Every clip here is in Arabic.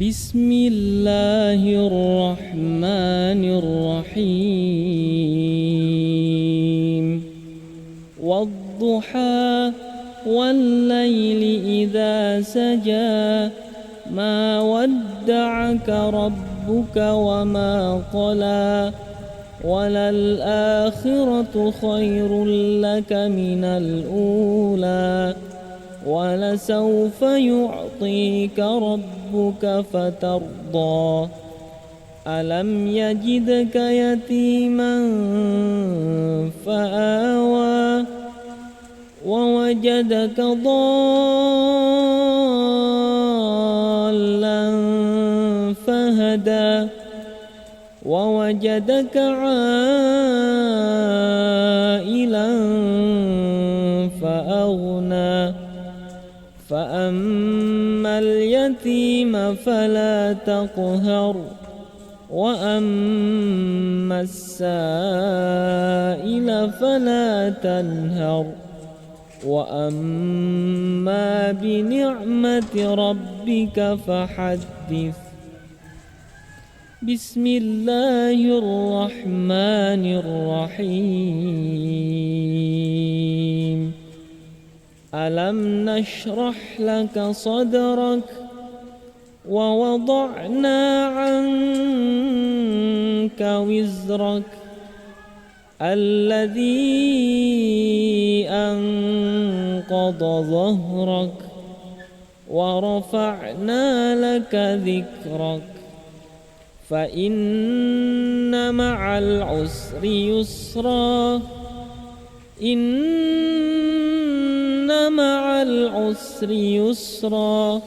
بسم الله الرحمن الرحيم والضحى والليل إذا سجى ما ودعك ربك وما قلى وللآخرة خير لك من الأولى ولسوف يعطيك ربك فترضى ألم يجدك يتيما فآوى ووجدك ضالا فهدى ووجدك عائلا فأغنى فأما اليتيم فلا تقهر وأما السائل فلا تنهر وأما بنعمة ربك فحدث بسم الله الرحمن الرحيم ألم نشرح لك صدرك ووضعنا عنك وزرك الذي أنقض ظهرك ورفعنا لك ذكرك فإن مع العسر يسرا إن مع العسر يسرا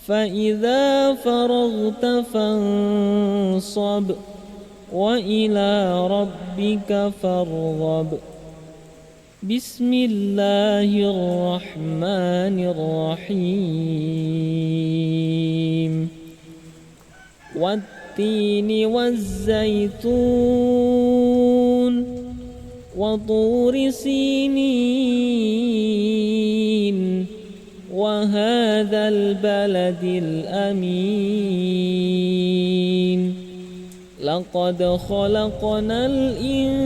فإذا فرغت فانصب وإلى ربك فارغب بسم الله الرحمن الرحيم والتين والزيتون وطور سينين وهذا البلد الأمين لقد خلقنا الإنسان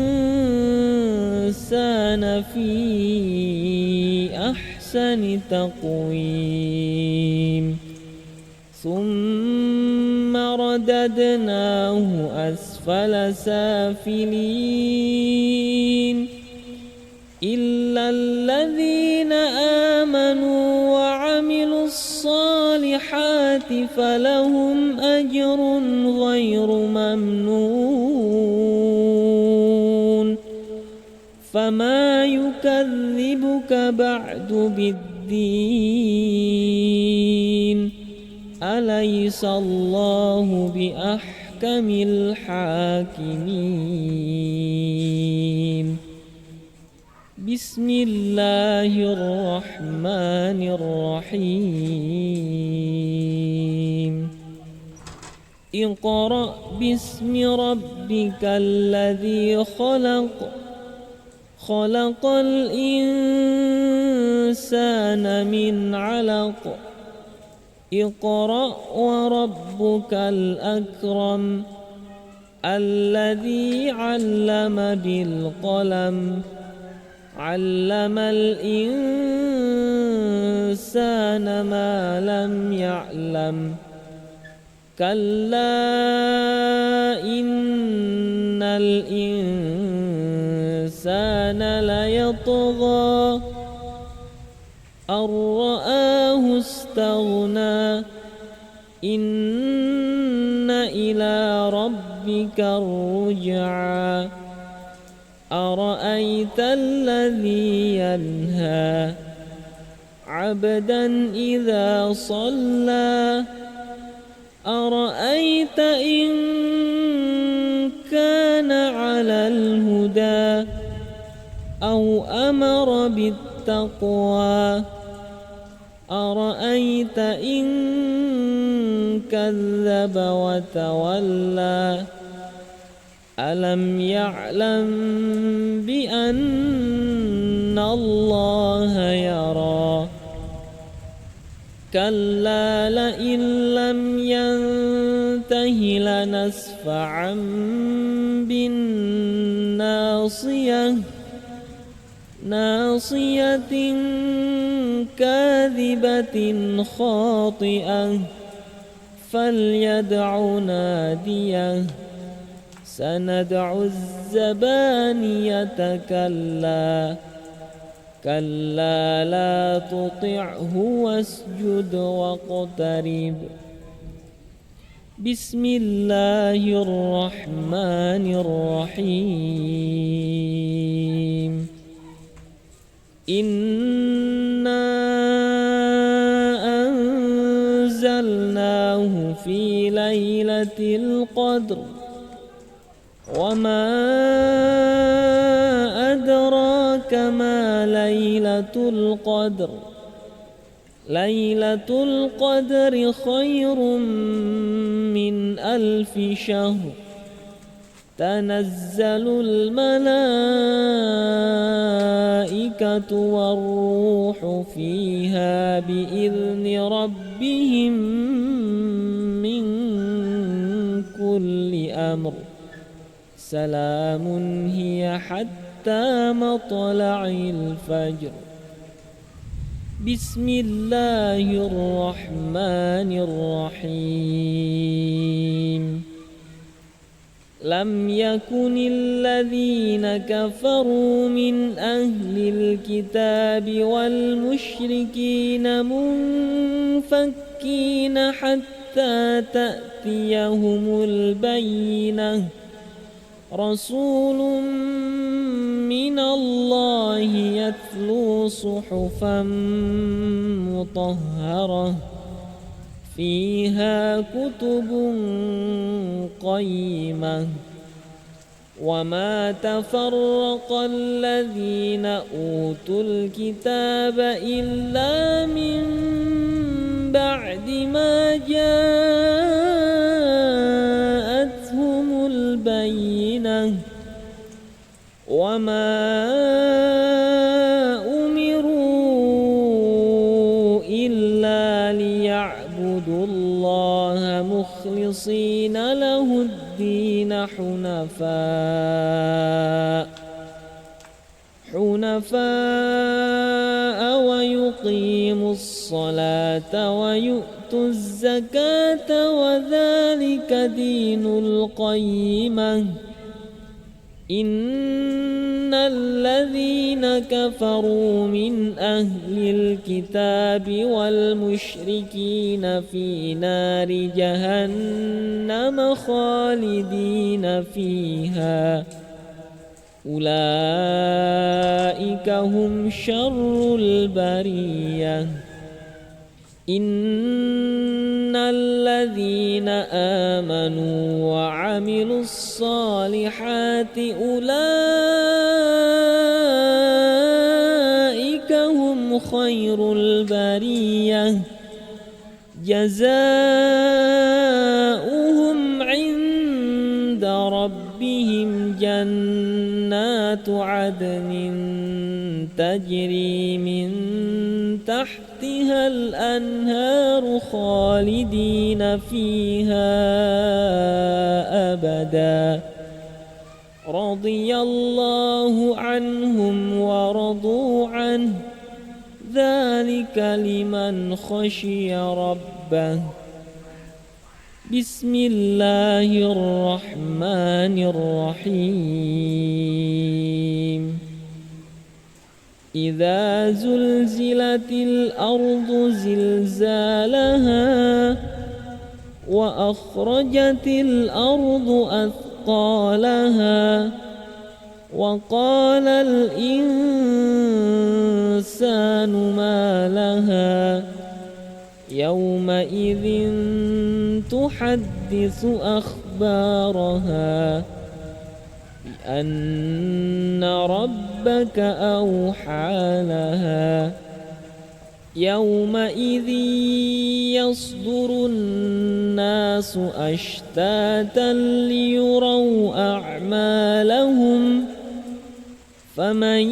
في أحسن تقويم ثم رددناه أسفل سافلين إلا الذين آمنوا وعملوا الصالحات فلهم أجر غير ممنون فما يكذبك بعد بالدين أليس الله بأحكم الحاكمين بسم الله الرحمن الرحيم اقرأ باسم ربك الذي خلق خلق الإنسان من علق اقرأ وربك الأكرم الذي علم بالقلم علم الإنسان ما لم يعلم كلا إن الإنسان ليطغى أن رآه استغنى إن إلى ربك الرجعى أرأيت الذي ينهى عبدا إذا صلى أرأيت إن كان على الهدى أو أمر بالتقوى أرأيت إن كذب وتولى ألم يعلم بأن الله يرى كلا لئن لم ينته لنسفعا بالناصية ناصية كاذبة خاطئة فليدع ناديه سندع الزبانية كلا لا تطعه واسجد واقترب. بسم الله الرحمن الرحيم. إنا أنزلناه في ليلة القدر وما أدراك ما ليلة القدر ليلة القدر خير من 1000 شهر تنزل الملائكة والروح فيها بإذن ربهم من كل أمر سلام هي حتى مطلع الفجر. بسم الله الرحمن الرحيم. لم يكن الذين كفروا من أهل الكتاب والمشركين منفكين حتى تأتيهم البينة رسول من الله يتلو صحفا مطهرة فيها كتب قيمة وما تفرق الذين أوتوا الكتاب إلا من بعد ما جاءتهم البينة وما أمروا إلا ليعبدوا الله مخلصين له الدين حنفاء ويقيموا الصلاة ويؤتوا الزكاة وذلك دين القيمة. إن الذين كفروا من أهل الكتاب والمشركين في نار جهنم خالدين فيها أولئك هم شر البرية. إن الذين آمنوا وعملوا الصالحات أولئك هم خير البرية جزاؤهم عند ربهم جنات عدن تجري من تحتها الأنهار خالدين فيها أبدا رضي الله عنهم ورضوا عنه ذلك لمن خشي ربه. بسم الله الرحمن الرحيم. إذا زلزلت الأرض زلزالها وأخرجت الأرض أثقالها وقال الإنسان ما لها يومئذ تحدث أخبارها بأن ربك أوحى لها يومئذ يصدر الناس أشتاتا ليروا أعمالهم فمن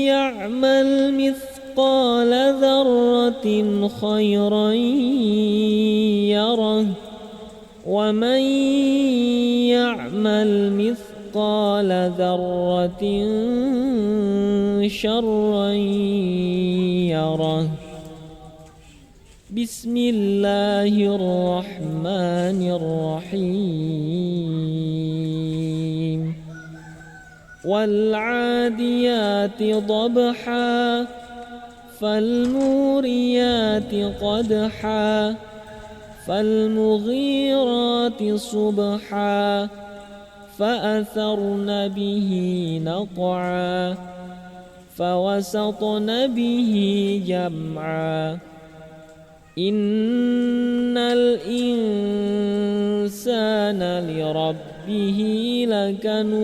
يعمل مثقال مثقال ذرة خيرا يره ومن يعمل مثقال ذرة شرا يره. بسم الله الرحمن الرحيم. والعاديات ضبحا فالموريات قدحا فالمغيرات صبحا فأثرن به نقعا فوسطن به جمعا. إن الإنسان لربه لكنود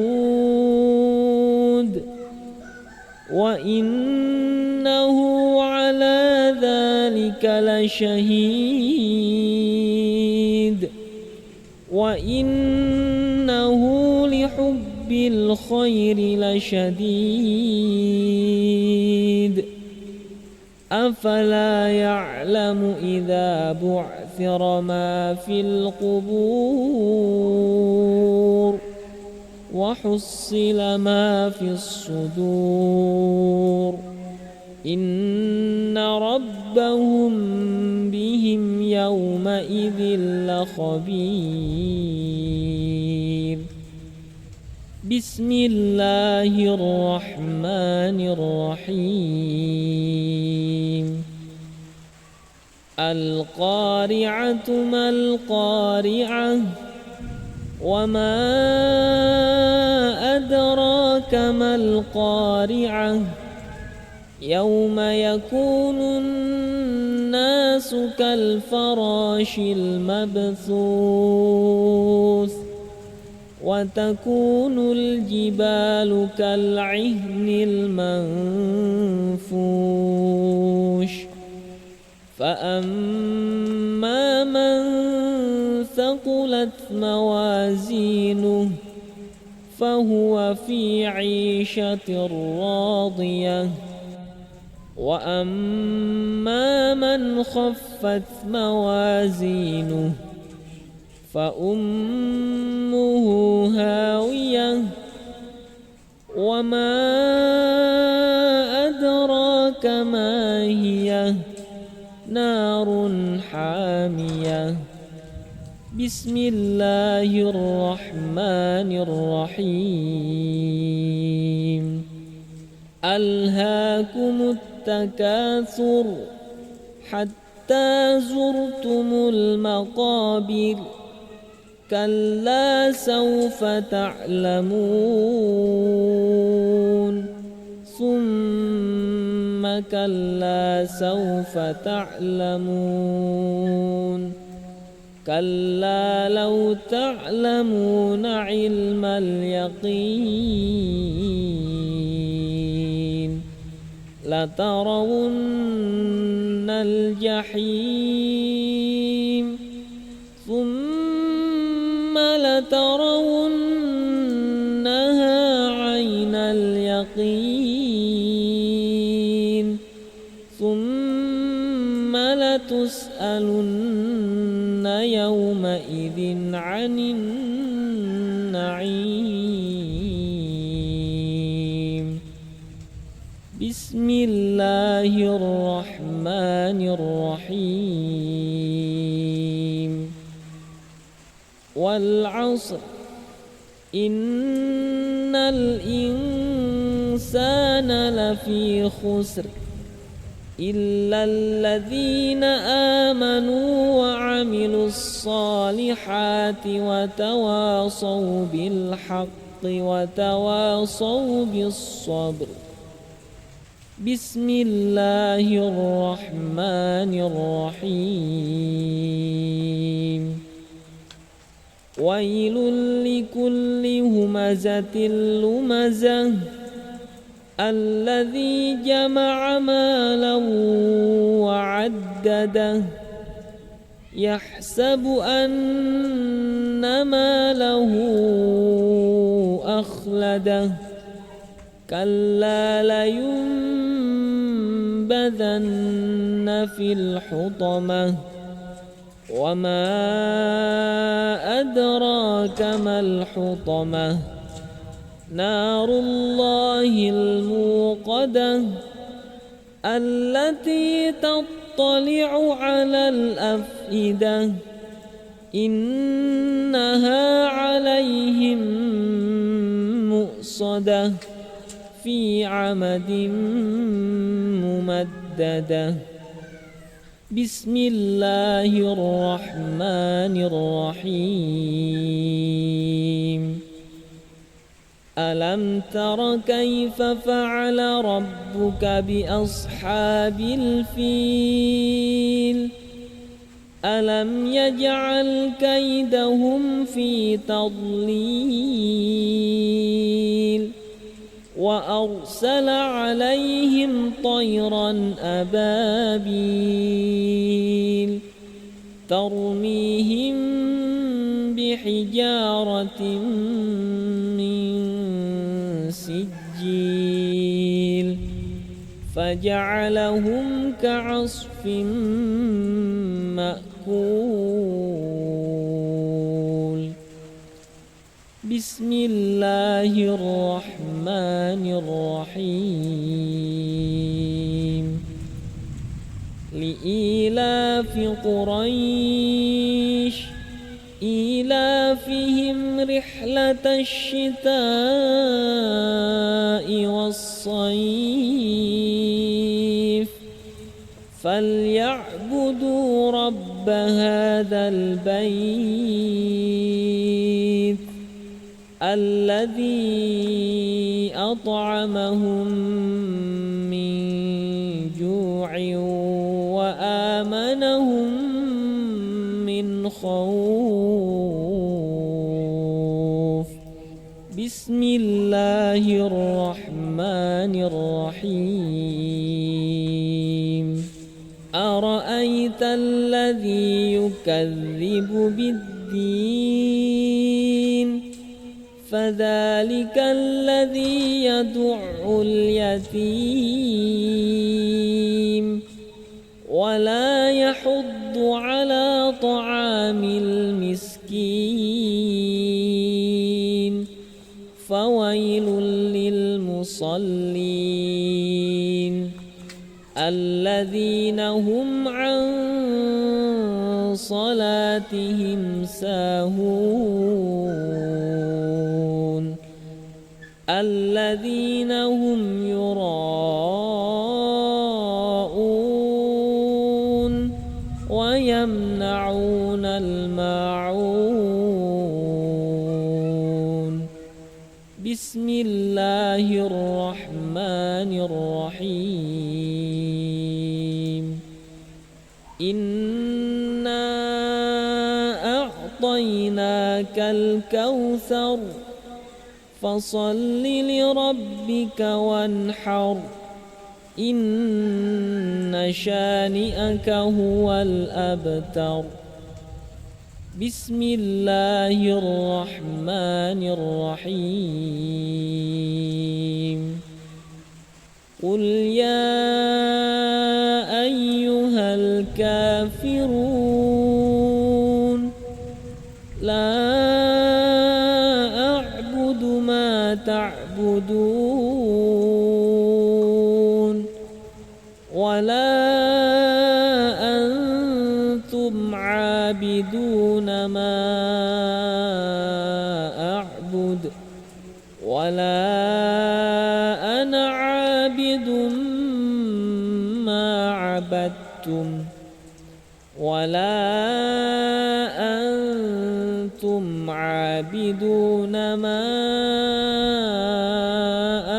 وإنه على ذلك لشهيد وإنه لحب الخير لشديد. أفلا يعلم إذا بعثر ما في القبور وحصل ما في الصدور إن ربهم بهم يومئذ لخبير. بسم الله الرحمن الرحيم. القارعة ما القارعة وما أدراك ما القارعة يوم يكون الناس كالفراش المبثوث وتكون الجبال كالعهن المنفوش. فأما من ثقلت موازينه فهو في عيشة راضية وأما من خفت موازينه فأمه هاوية وما أدراك ما هي نار حامية. بسم الله الرحمن الرحيم. ألهاكم التكاثر حتى زرتم المقابر كلا سوف تعلمون ثم كلا سوف تعلمون كلا لو تعلمون علم اليقين لترون الجحيم ثم لترونها عين اليقين ثم لتسألن يومئذ عن النعيم. بسم الله الرحمن الرحيم. والعصر إن الإنسان لفي خسر إلا الذين آمنوا وعملوا الصالحات وتواصوا بالحق وتواصوا بالصبر. بسم الله الرحمن الرحيم. ويل لكل همزة لمزة الذي جمع مالا وعدده يحسب أن ماله أخلده كلا لينبذن لينبذن في الحطمة وما أدراك ما الحطمة نار الله الموقدة التي تطلع على الأفئدة إنها عليهم مؤصدة في عمد ممددة بسم الله الرحمن الرحيم ألم تر كيف فعل ربك بأصحاب الفيل ألم يجعل كيدهم في تضليل وأرسل عليهم طيرا أبابيل ترميهم بحجارة من سجيل فجعلهم كعصف مأكول بسم الله الرحمن الرحيم لإيلاف قريش إيلافهم رحلة الشتاء والصيف فليعبدوا رب هذا البيت الذي أطعمهم من جوع وآمنهم من خوف بسم الله الرحمن الرحيم أرأيت الذي يكذب بالدين فذلك الذي يدع اليتيم ولا يحض على طعام المسكين فويل للمصلين الذين هم عن صلاتهم ساهون الذين هم يراءون ويمنعون الماعون بسم الله الرحمن الرحيم إنا أعطيناك الكوثر فصل لربك وانحر إن شانئك هو الأبتر بسم الله الرحمن الرحيم قل يا أيها الكافرون لا أعبد ما تعبدون ولا أنتم عابدون ما أعبد ولا أنا عابد ما عبدتم ولا أنتم عابدون ما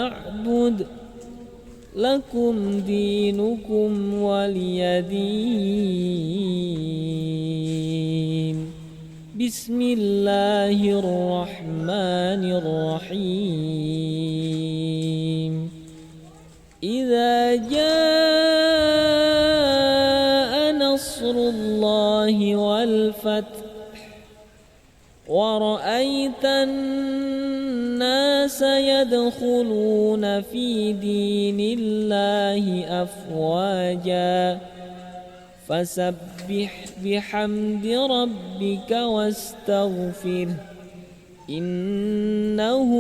أعبد لكم دينكم ولي دين بسم الله الرحمن الرحيم إذا جاء نصر الله والفتح ورأيت الناس يدخلون في دين الله أفواجا فسبح بحمد ربك واستغفره إنه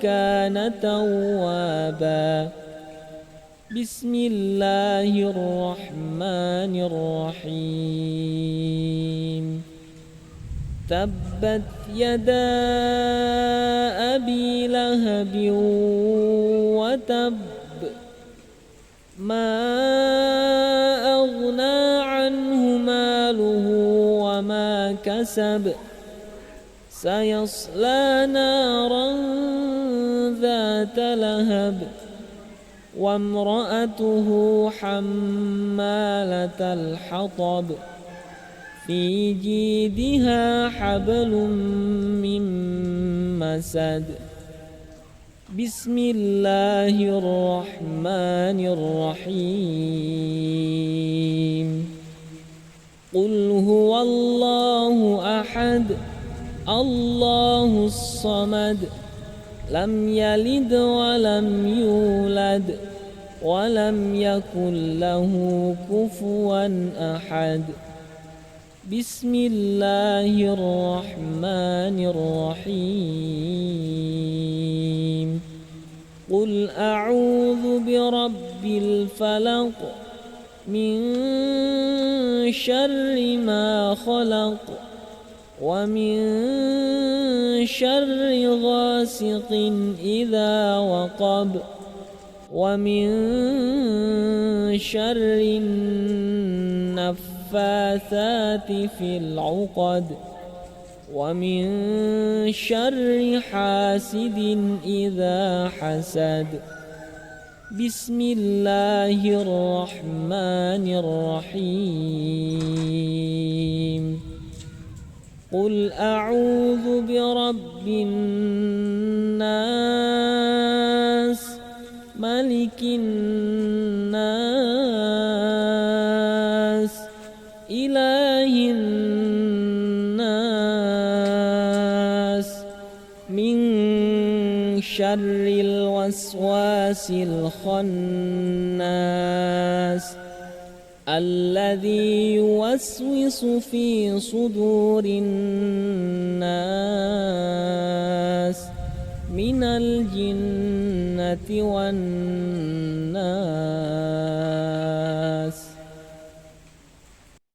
كان توابا. بسم الله الرحمن الرحيم. تبت يدا أبي لهب وتب ما أغنى عنه ماله وما كسب سيصلى نارا ذات لهب وامرأته حمالة الحطب في جيدها حبل من مسد. بسم الله الرحمن الرحيم. قل هو الله أحد الله الصمد لم يلد ولم يولد ولم يكن له كفوا أحد. بسم الله الرحمن الرحيم. قل أعوذ برب الفلق من شر ما خلق ومن شر غاسق إذا وقب ومن شر النفاثات في العقد ومن شر حاسد إذا حسد. بسم الله الرحمن الرحيم. قل أعوذ برب الناس ملك الناس إله الناس من شر الوسواس الخناس الذي يوسوس في صدور الناس من الجنة والناس.